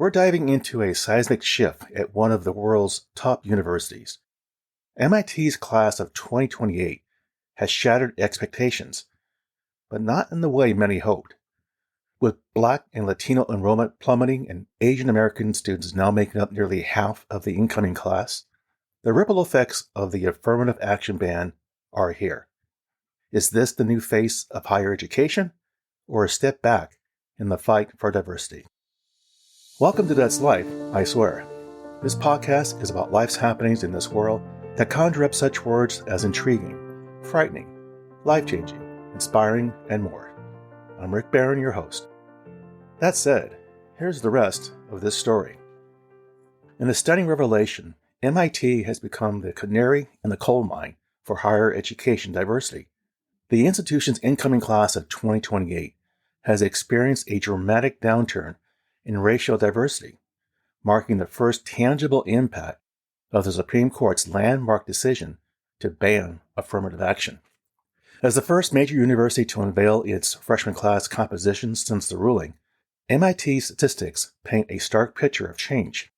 We're diving into a seismic shift at one of the world's top universities. MIT's class of 2028 has shattered expectations, but not in the way many hoped. With Black and Latino enrollment plummeting and Asian American students now making up nearly half of the incoming class, the ripple effects of the affirmative action ban are here. Is this the new face of higher education, or a step back in the fight for diversity? Welcome to That's Life, I Swear. This podcast is about life's happenings in this world that conjure up such words as intriguing, frightening, life-changing, inspiring, and more. I'm Rick Barron, your host. That said, here's the rest of this story. In a stunning revelation, MIT has become the canary in the coal mine for higher education diversity. The institution's incoming class of 2028 has experienced a dramatic downturn in racial diversity, marking the first tangible impact of the Supreme Court's landmark decision to ban affirmative action. As the first major university to unveil its freshman class composition since the ruling, MIT statistics paint a stark picture of change.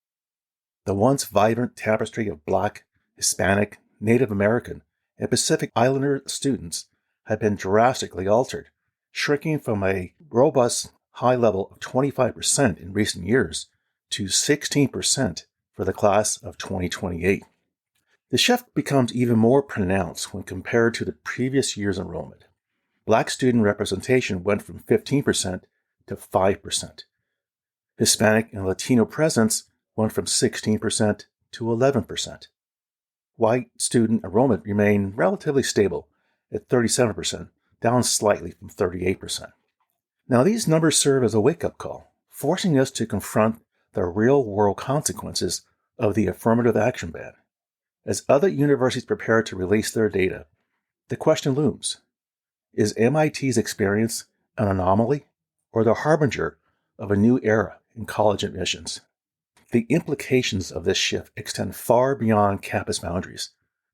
The once vibrant tapestry of Black, Hispanic, Native American, and Pacific Islander students had been drastically altered, shrinking from a robust high level of 25% in recent years to 16% for the class of 2028. The shift becomes even more pronounced when compared to the previous year's enrollment. Black student representation went from 15% to 5%. Hispanic and Latino presence went from 16% to 11%. White student enrollment remained relatively stable at 37%, down slightly from 38%. Now, these numbers serve as a wake-up call, forcing us to confront the real-world consequences of the affirmative action ban. As other universities prepare to release their data, the question looms: is MIT's experience an anomaly or the harbinger of a new era in college admissions? The implications of this shift extend far beyond campus boundaries,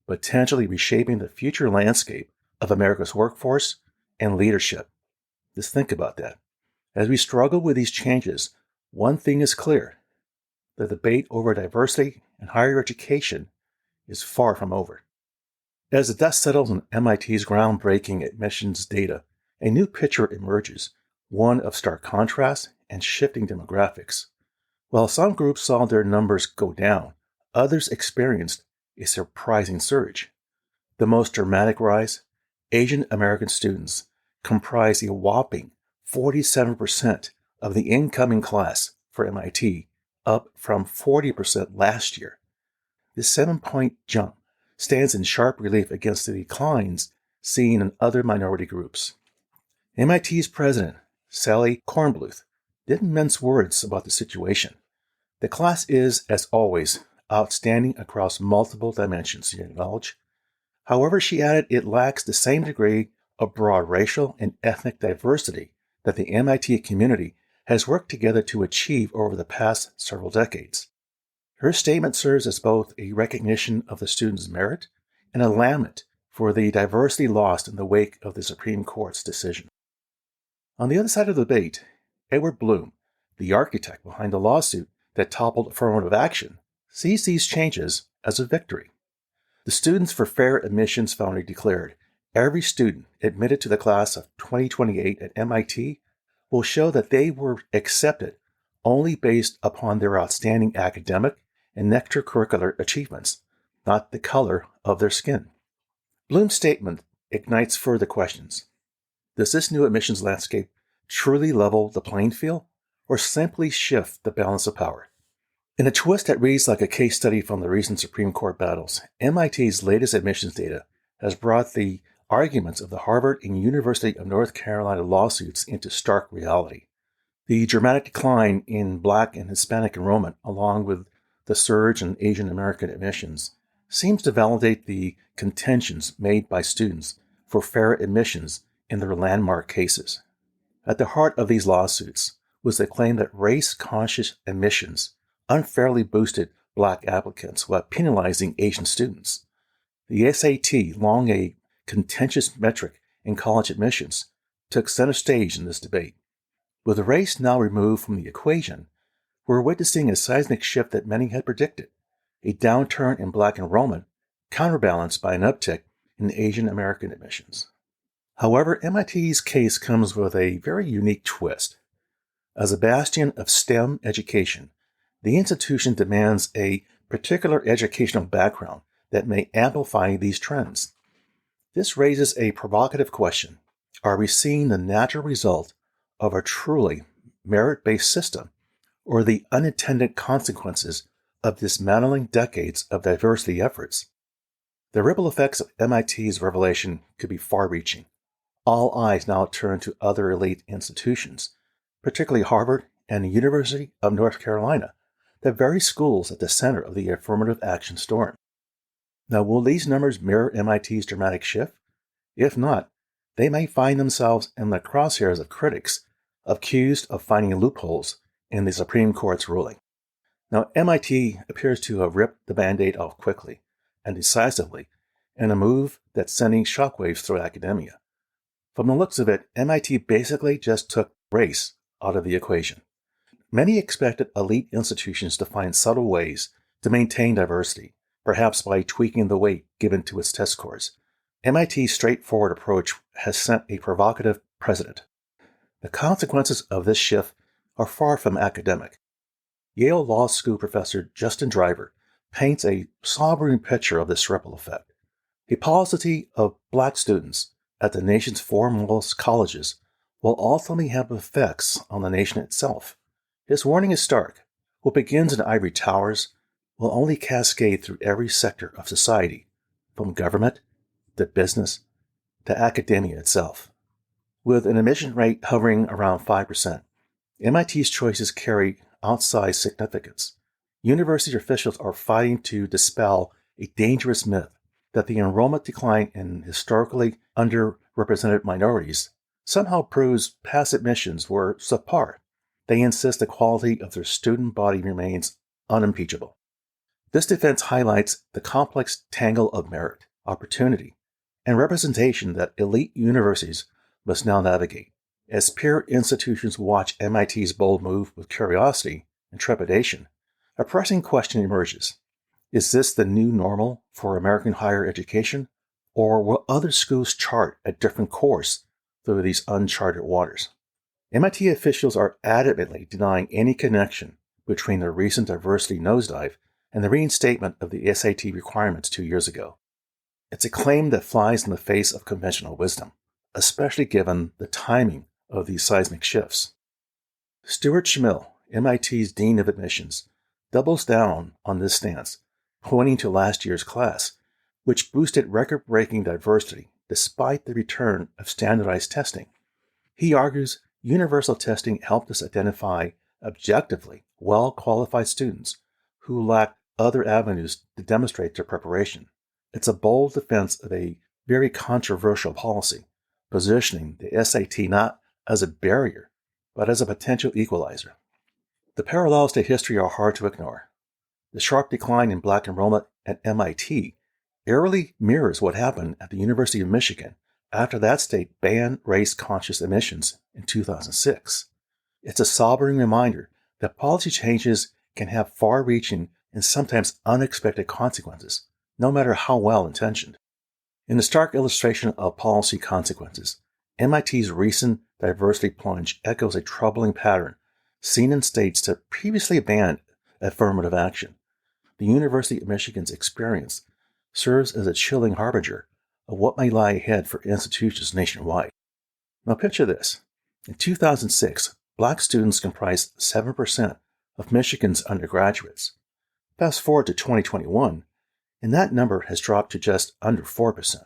potentially reshaping the future landscape of America's workforce and leadership. Just think about that. As we struggle with these changes, one thing is clear: the debate over diversity and higher education is far from over. As the dust settles on MIT's groundbreaking admissions data, a new picture emerges, one of stark contrast and shifting demographics. While some groups saw their numbers go down, others experienced a surprising surge. The most dramatic rise: Asian American students comprise a whopping 47% of the incoming class for MIT, up from 40% last year. This 7-point jump stands in sharp relief against the declines seen in other minority groups. MIT's president, Sally Kornbluth, didn't mince words about the situation. The class is, as always, outstanding across multiple dimensions, she acknowledged. However, she added, it lacks the same degree of broad racial and ethnic diversity that the MIT community has worked together to achieve over the past several decades. Her statement serves as both a recognition of the students' merit and a lament for the diversity lost in the wake of the Supreme Court's decision. On the other side of the debate, Edward Bloom, the architect behind the lawsuit that toppled affirmative action, sees these changes as a victory. The Students for Fair Admissions founder declared, every student admitted to the class of 2028 at MIT will show that they were accepted only based upon their outstanding academic and extracurricular achievements, not the color of their skin. Bloom's statement ignites further questions. Does this new admissions landscape truly level the playing field, or simply shift the balance of power? In a twist that reads like a case study from the recent Supreme Court battles, MIT's latest admissions data has brought the arguments of the Harvard and University of North Carolina lawsuits into stark reality. The dramatic decline in Black and Hispanic enrollment, along with the surge in Asian American admissions, seems to validate the contentions made by students for fair admissions in their landmark cases. At the heart of these lawsuits was the claim that race-conscious admissions unfairly boosted Black applicants while penalizing Asian students. The SAT, long a contentious metric in college admissions, took center stage in this debate. With race now removed from the equation, we're witnessing a seismic shift that many had predicted, a downturn in Black enrollment counterbalanced by an uptick in Asian American admissions. However, MIT's case comes with a very unique twist. As a bastion of STEM education, the institution demands a particular educational background that may amplify these trends. This raises a provocative question. Are we seeing the natural result of a truly merit-based system, or the unintended consequences of dismantling decades of diversity efforts? The ripple effects of MIT's revelation could be far-reaching. All eyes now turn to other elite institutions, particularly Harvard and the University of North Carolina, the very schools at the center of the affirmative action storm. Now, will these numbers mirror MIT's dramatic shift? If not, they may find themselves in the crosshairs of critics accused of finding loopholes in the Supreme Court's ruling. Now, MIT appears to have ripped the Band-Aid off quickly and decisively in a move that's sending shockwaves through academia. From the looks of it, MIT basically just took race out of the equation. Many expected elite institutions to find subtle ways to maintain diversity, perhaps by tweaking the weight given to its test scores. MIT's straightforward approach has sent a provocative precedent. The consequences of this shift are far from academic. Yale Law School professor Justin Driver paints a sobering picture of this ripple effect. A paucity of Black students at the nation's foremost colleges will ultimately have effects on the nation itself. His warning is stark. What begins in ivory towers will only cascade through every sector of society, from government to business to academia itself. With an admission rate hovering around 5%, MIT's choices carry outsized significance. University officials are fighting to dispel a dangerous myth that the enrollment decline in historically underrepresented minorities somehow proves past admissions were subpar. They insist the quality of their student body remains unimpeachable. This defense highlights the complex tangle of merit, opportunity, and representation that elite universities must now navigate. As peer institutions watch MIT's bold move with curiosity and trepidation, a pressing question emerges. Is this the new normal for American higher education, or will other schools chart a different course through these uncharted waters? MIT officials are adamantly denying any connection between the recent diversity nosedive and the reinstatement of the SAT requirements 2 years ago. It's a claim that flies in the face of conventional wisdom, especially given the timing of these seismic shifts. Stuart Schmill, MIT's Dean of Admissions, doubles down on this stance, pointing to last year's class, which boosted record-breaking diversity despite the return of standardized testing. He argues universal testing helped us identify objectively well-qualified students who lacked other avenues to demonstrate their preparation. It's a bold defense of a very controversial policy, positioning the SAT not as a barrier, but as a potential equalizer. The parallels to history are hard to ignore. The sharp decline in Black enrollment at MIT eerily mirrors what happened at the University of Michigan after that state banned race-conscious admissions in 2006. It's a sobering reminder that policy changes can have far-reaching and sometimes unexpected consequences, no matter how well-intentioned. In a stark illustration of policy consequences, MIT's recent diversity plunge echoes a troubling pattern seen in states that previously banned affirmative action. The University of Michigan's experience serves as a chilling harbinger of what may lie ahead for institutions nationwide. Now picture this. In 2006, Black students comprised 7% of Michigan's undergraduates. Fast forward to 2021, and that number has dropped to just under 4%.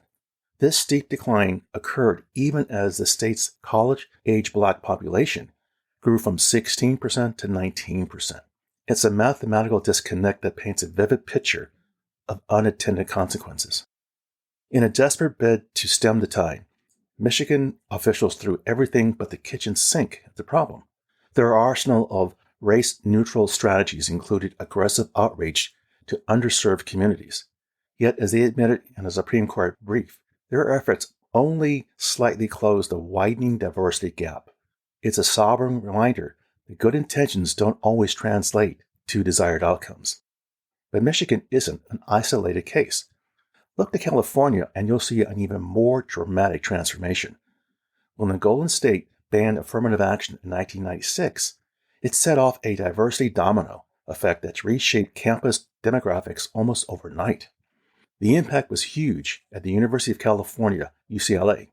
This steep decline occurred even as the state's college-age Black population grew from 16% to 19%. It's a mathematical disconnect that paints a vivid picture of unintended consequences. In a desperate bid to stem the tide, Michigan officials threw everything but the kitchen sink at the problem. Their arsenal of race-neutral strategies included aggressive outreach to underserved communities. Yet, as they admitted in a Supreme Court brief, their efforts only slightly closed the widening diversity gap. It's a sobering reminder The good intentions don't always translate to desired outcomes. But Michigan isn't an isolated case. Look to California and you'll see an even more dramatic transformation. When the Golden State banned affirmative action in 1996, it set off a diversity domino effect that reshaped campus demographics almost overnight. The impact was huge at the University of California, UCLA.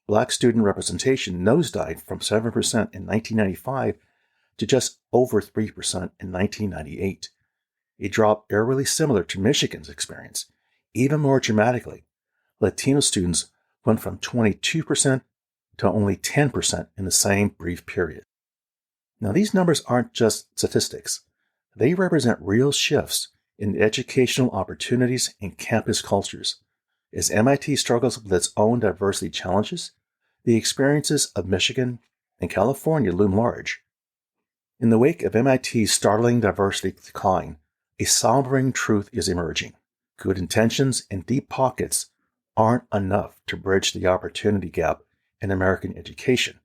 Black student representation nosedived from 7% in 1995 to just over 3% in 1998. A drop eerily similar to Michigan's experience. Even more dramatically, Latino students went from 22% to only 10% in the same brief period. Now, these numbers aren't just statistics. They represent real shifts in educational opportunities and campus cultures. As MIT struggles with its own diversity challenges, the experiences of Michigan and California loom large. In the wake of MIT's startling diversity decline, a sombering truth is emerging. Good intentions and deep pockets aren't enough to bridge the opportunity gap in American education.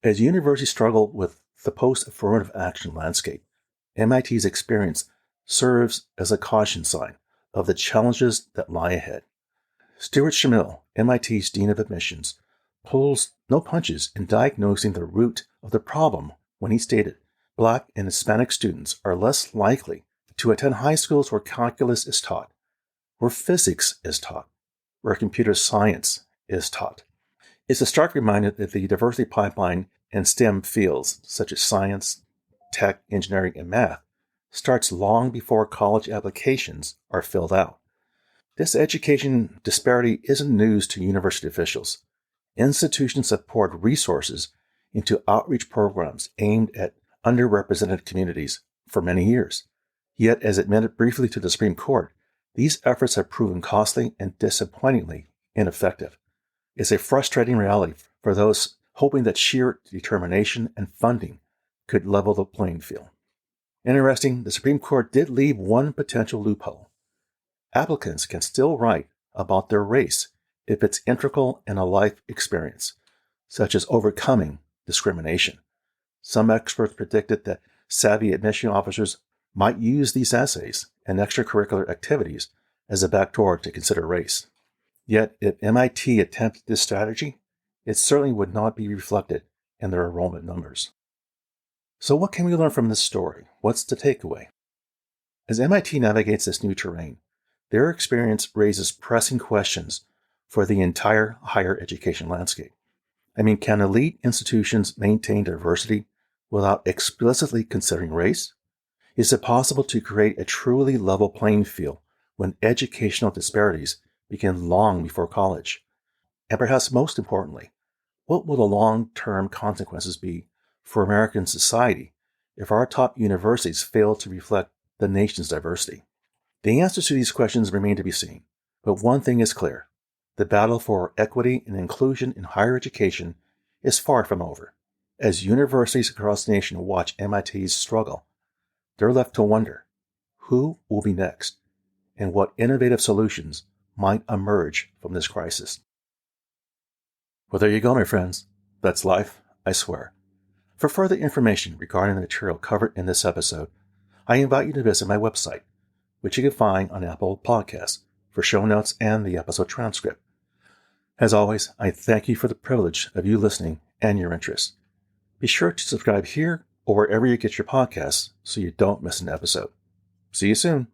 As universities struggle with the post-affirmative action landscape, MIT's experience serves as a caution sign of the challenges that lie ahead. Stuart Shamil, MIT's Dean of Admissions, pulls no punches in diagnosing the root of the problem when he stated, Black and Hispanic students are less likely to attend high schools where calculus is taught, where physics is taught, where computer science is taught. It's a stark reminder that the diversity pipeline in STEM fields, such as science, tech, engineering, and math, starts long before college applications are filled out. This education disparity isn't news to university officials. Institutions have poured resources into outreach programs aimed at underrepresented communities for many years. Yet, as admitted briefly to the Supreme Court, these efforts have proven costly and disappointingly ineffective. It's a frustrating reality for those hoping that sheer determination and funding could level the playing field. Interesting, the Supreme Court did leave one potential loophole. Applicants can still write about their race if it's integral in a life experience, such as overcoming discrimination. Some experts predicted that savvy admission officers might use these essays and extracurricular activities as a backdoor to consider race. Yet, if MIT attempted this strategy, it certainly would not be reflected in their enrollment numbers. So what can we learn from this story? What's the takeaway? As MIT navigates this new terrain, their experience raises pressing questions for the entire higher education landscape. Can elite institutions maintain diversity without explicitly considering race? Is it possible to create a truly level playing field when educational disparities begin long before college? And perhaps most importantly, what will the long-term consequences be for American society if our top universities fail to reflect the nation's diversity? The answers to these questions remain to be seen, but one thing is clear. The battle for equity and inclusion in higher education is far from over. As universities across the nation watch MIT's struggle, they're left to wonder, who will be next, and what innovative solutions might emerge from this crisis? Well, there you go, my friends. That's life, I swear. For further information regarding the material covered in this episode, I invite you to visit my website, which you can find on Apple Podcasts, for show notes and the episode transcript. As always, I thank you for the privilege of you listening and your interest. Be sure to subscribe here or wherever you get your podcasts so you don't miss an episode. See you soon.